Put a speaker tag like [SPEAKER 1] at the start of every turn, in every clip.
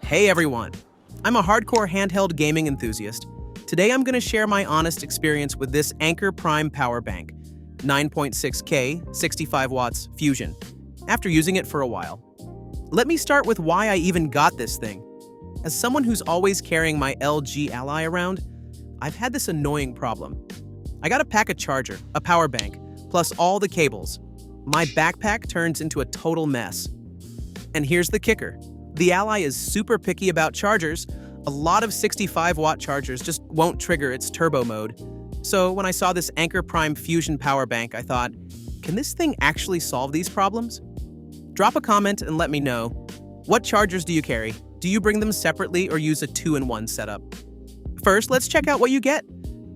[SPEAKER 1] Hey everyone! I'm a hardcore handheld gaming enthusiast. Today I'm going to share my honest experience with this Anker Prime power bank, 9.6K, 65 watts Fusion, after using it for a while. Let me start with why I even got this thing. As someone who's always carrying my LG Ally around, I've had this annoying problem. I gotta pack a charger, a power bank, plus all the cables. My backpack turns into a total mess. And here's the kicker. The Ally is super picky about chargers. A lot of 65-watt chargers just won't trigger its turbo mode. So when I saw this Anker Prime Fusion power bank, I thought, can this thing actually solve these problems? Drop a comment and let me know. What chargers do you carry? Do you bring them separately or use a 2-in-1 setup? First, let's check out what you get.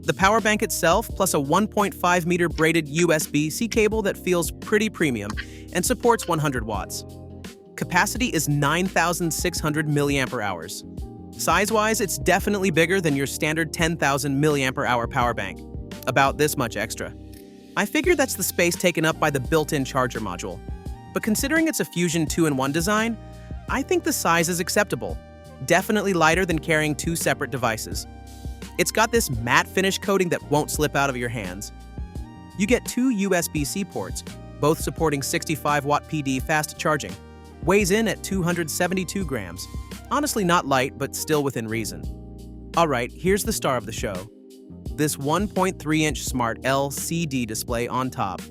[SPEAKER 1] The power bank itself, plus a 1.5-meter braided USB-C cable that feels pretty premium and supports 100 watts. Capacity is 9,600 mAh. Size-wise, it's definitely bigger than your standard 10,000 mAh power bank, about this much extra. I figure that's the space taken up by the built-in charger module. But considering it's a Fusion 2-in-1 design, I think the size is acceptable, definitely lighter than carrying two separate devices. It's got this matte finish coating that won't slip out of your hands. You get two USB-C ports, both supporting 65-watt PD fast charging. Weighs in at 272 grams. Honestly not light, but still within reason. Alright, here's the star of the show. This 1.3-inch smart LCD display on top.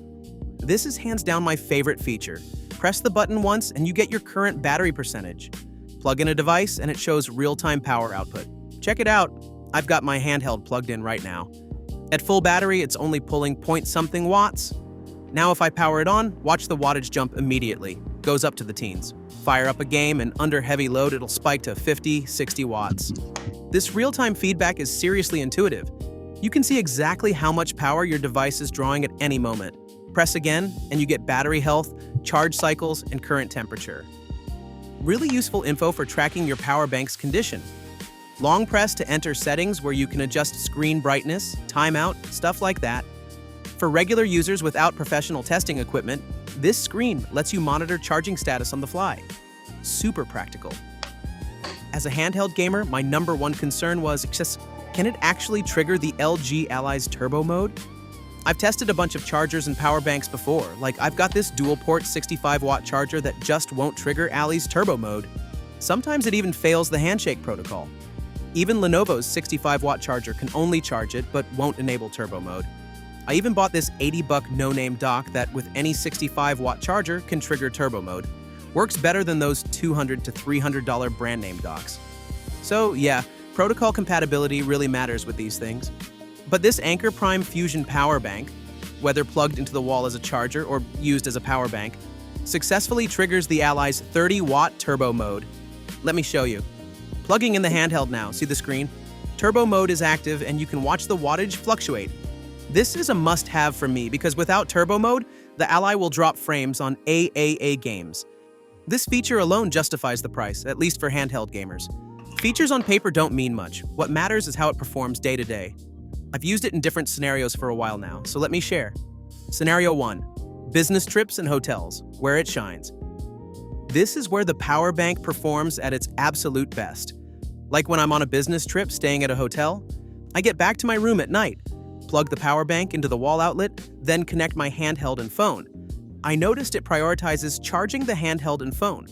[SPEAKER 1] This is hands down my favorite feature. Press the button once and you get your current battery percentage. Plug in a device and it shows real-time power output. Check it out. I've got my handheld plugged in right now. At full battery, it's only pulling point-something watts. Now if I power it on, watch the wattage jump immediately. Goes up to the teens. Fire up a game and under heavy load, it'll spike to 50, 60 watts. This real-time feedback is seriously intuitive. You can see exactly how much power your device is drawing at any moment. Press again, and you get battery health, charge cycles, and current temperature. Really useful info for tracking your power bank's condition. Long press to enter settings where you can adjust screen brightness, timeout, stuff like that. For regular users without professional testing equipment, this screen lets you monitor charging status on the fly. Super practical. As a handheld gamer, my number one concern was, can it actually trigger the LG Ally's turbo mode? I've tested a bunch of chargers and power banks before, like I've got this dual-port 65-watt charger that just won't trigger Ally's turbo mode. Sometimes it even fails the handshake protocol. Even Lenovo's 65-watt charger can only charge it, but won't enable turbo mode. I even bought this $80 no-name dock that, with any 65-watt charger, can trigger turbo mode. Works better than those $200 to $300 brand-name docks. So yeah, protocol compatibility really matters with these things. But this Anker Prime Fusion power bank, whether plugged into the wall as a charger or used as a power bank, successfully triggers the Ally's 30-watt turbo mode. Let me show you. Plugging in the handheld now, see the screen? Turbo mode is active and you can watch the wattage fluctuate. This is a must-have for me because without turbo mode, the Ally will drop frames on AAA games. This feature alone justifies the price, at least for handheld gamers. Features on paper don't mean much. What matters is how it performs day to day. I've used it in different scenarios for a while now, so let me share. Scenario 1. Business trips and hotels, where it shines. This is where the power bank performs at its absolute best. Like when I'm on a business trip staying at a hotel, I get back to my room at night, plug the power bank into the wall outlet, then connect my handheld and phone. I noticed it prioritizes charging the handheld and phone.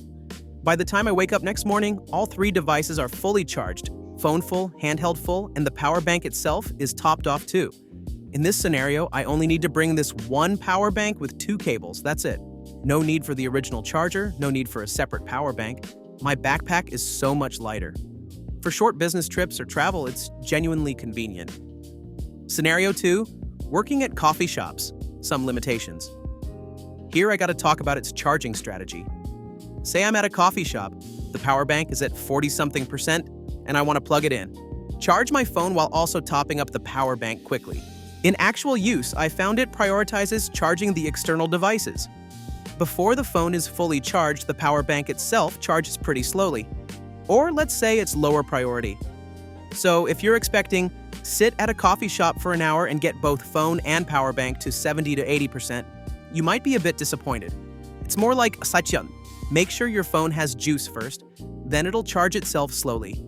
[SPEAKER 1] By the time I wake up next morning, all three devices are fully charged, phone full, handheld full, and the power bank itself is topped off too. In this scenario, I only need to bring this one power bank with two cables, that's it. No need for the original charger, no need for a separate power bank. My backpack is so much lighter. For short business trips or travel, it's genuinely convenient. Scenario 2, working at coffee shops, some limitations. Here I gotta talk about its charging strategy. Say I'm at a coffee shop, the power bank is at 40-something%, and I wanna plug it in. Charge my phone while also topping up the power bank quickly. In actual use, I found it prioritizes charging the external devices. Before the phone is fully charged, the power bank itself charges pretty slowly. Or let's say it's lower priority. So if you're expecting, sit at a coffee shop for an hour and get both phone and power bank to 70 to 80%, you might be a bit disappointed. It's more like saichyeon. Make sure your phone has juice first, then it'll charge itself slowly.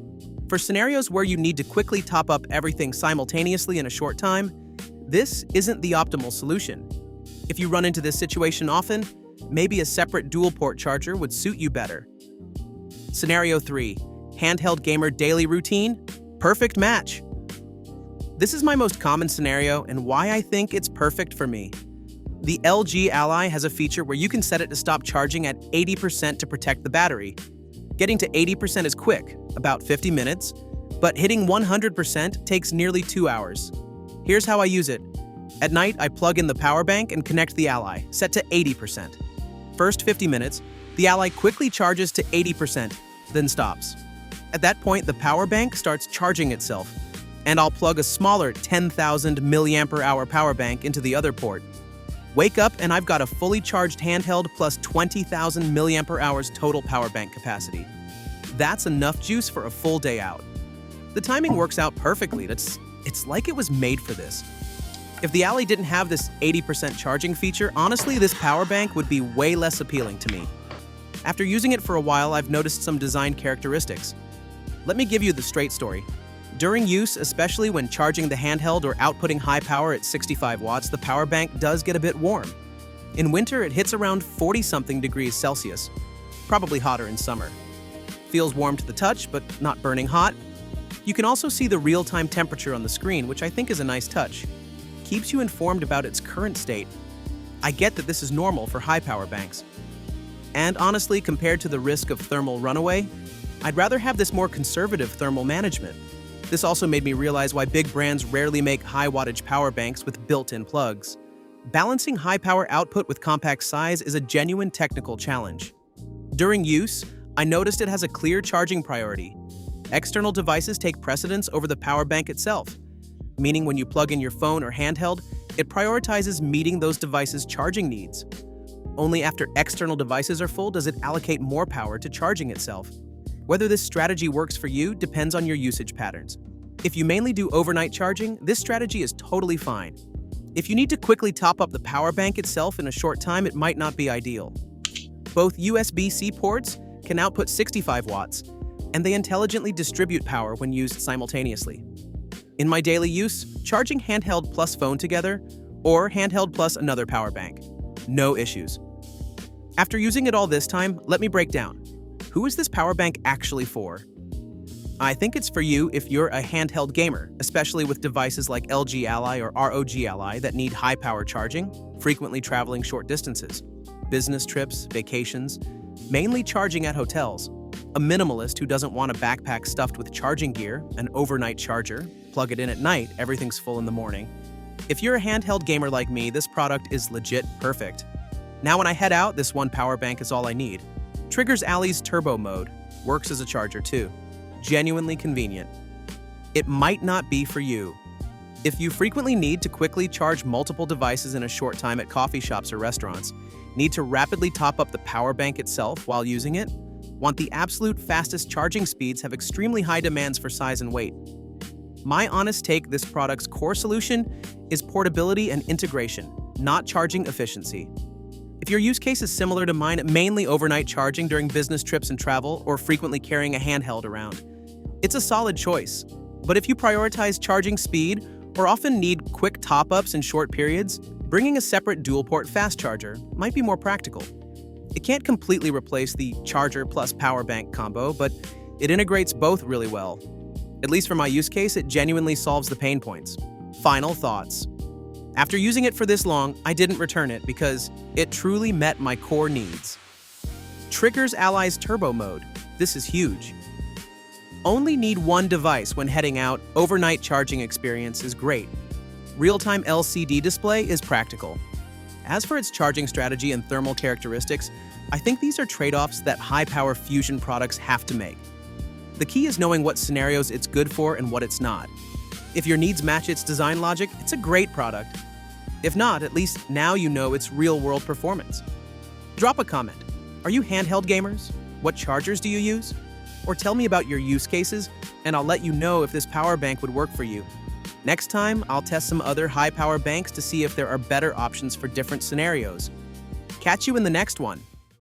[SPEAKER 1] For scenarios where you need to quickly top up everything simultaneously in a short time, this isn't the optimal solution. If you run into this situation often, maybe a separate dual-port charger would suit you better. Scenario 3. Handheld gamer daily routine? Perfect match! This is my most common scenario and why I think it's perfect for me. The LG Ally has a feature where you can set it to stop charging at 80% to protect the battery. Getting to 80% is quick, about 50 minutes, but hitting 100% takes nearly 2 hours. Here's how I use it. At night, I plug in the power bank and connect the Ally, set to 80%. First 50 minutes, the Ally quickly charges to 80%, then stops. At that point, the power bank starts charging itself, and I'll plug a smaller 10,000 mAh power bank into the other port. Wake up and I've got a fully charged handheld plus 20,000 mAh total power bank capacity. That's enough juice for a full day out. The timing works out perfectly. It's like it was made for this. If the Ally didn't have this 80% charging feature, honestly, this power bank would be way less appealing to me. After using it for a while, I've noticed some design characteristics. Let me give you the straight story. During use, especially when charging the handheld or outputting high power at 65 watts, the power bank does get a bit warm. In winter, it hits around 40-something degrees Celsius, probably hotter in summer. Feels warm to the touch, but not burning hot. You can also see the real-time temperature on the screen, which I think is a nice touch. Keeps you informed about its current state. I get that this is normal for high power banks. And honestly, compared to the risk of thermal runaway, I'd rather have this more conservative thermal management. This also made me realize why big brands rarely make high-wattage power banks with built-in plugs. Balancing high-power output with compact size is a genuine technical challenge. During use, I noticed it has a clear charging priority. External devices take precedence over the power bank itself, meaning when you plug in your phone or handheld, it prioritizes meeting those devices' charging needs. Only after external devices are full does it allocate more power to charging itself. Whether this strategy works for you depends on your usage patterns. If you mainly do overnight charging, this strategy is totally fine. If you need to quickly top up the power bank itself in a short time, it might not be ideal. Both USB-C ports can output 65 watts, and they intelligently distribute power when used simultaneously. In my daily use, charging handheld plus phone together, or handheld plus another power bank. No issues. After using it all this time, let me break down. Who is this power bank actually for? I think it's for you if you're a handheld gamer, especially with devices like LG Ally or ROG Ally that need high-power charging, frequently traveling short distances, business trips, vacations, mainly charging at hotels, a minimalist who doesn't want a backpack stuffed with charging gear, an overnight charger, plug it in at night, everything's full in the morning. If you're a handheld gamer like me, this product is legit perfect. Now when I head out, this one power bank is all I need. Triggers Ally's turbo mode, works as a charger too. Genuinely convenient. It might not be for you. If you frequently need to quickly charge multiple devices in a short time at coffee shops or restaurants, need to rapidly top up the power bank itself while using it, want the absolute fastest charging speeds, have extremely high demands for size and weight. My honest take, this product's core solution is portability and integration, not charging efficiency. If your use case is similar to mine, mainly overnight charging during business trips and travel, or frequently carrying a handheld around, it's a solid choice. But if you prioritize charging speed or often need quick top-ups in short periods, bringing a separate dual-port fast charger might be more practical. It can't completely replace the charger plus power bank combo, but it integrates both really well. At least for my use case, it genuinely solves the pain points. Final thoughts. After using it for this long, I didn't return it because it truly met my core needs. Triggers Ally's turbo mode. This is huge. Only need one device when heading out. Overnight charging experience is great. Real-time LCD display is practical. As for its charging strategy and thermal characteristics, I think these are trade-offs that high-power Fusion products have to make. The key is knowing what scenarios it's good for and what it's not. If your needs match its design logic, it's a great product. If not, at least now you know its real-world performance. Drop a comment. Are you handheld gamers? What chargers do you use? Or tell me about your use cases, and I'll let you know if this power bank would work for you. Next time, I'll test some other high-power banks to see if there are better options for different scenarios. Catch you in the next one.